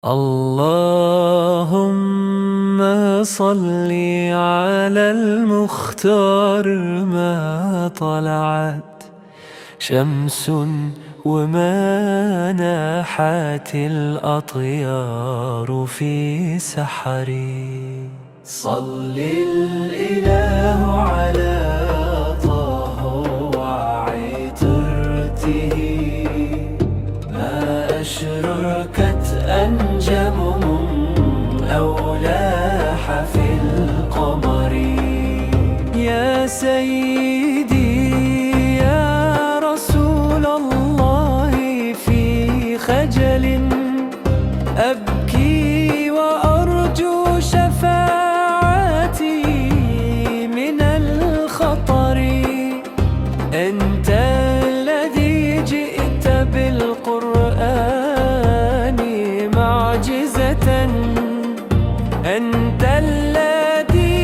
اللهم صل على المختار ما طلعت شمس وما ناحت الأطيار في سحري. صل الإله على طه وعطرته ما أشركت أنجم أو لاح في القمر. يا سيدي يا رسول الله في خجل أبكي وأرجو شفاعتي من الخطر. أنت الذي جئت بالقرآن معجزة، أنت الذي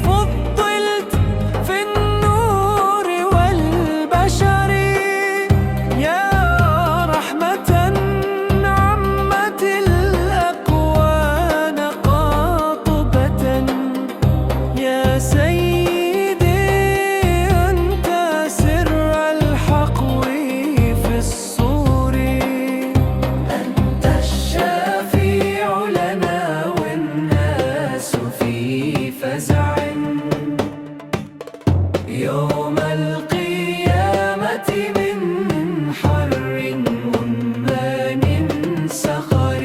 فضلت في النور والبشر. يا رحمة عمت الأكوان قاطبة. يا سيدي أنت سر الحقو في الصور. أنت الشافع لنا والناس في فزع يوم القيامة من حر أمان سخر.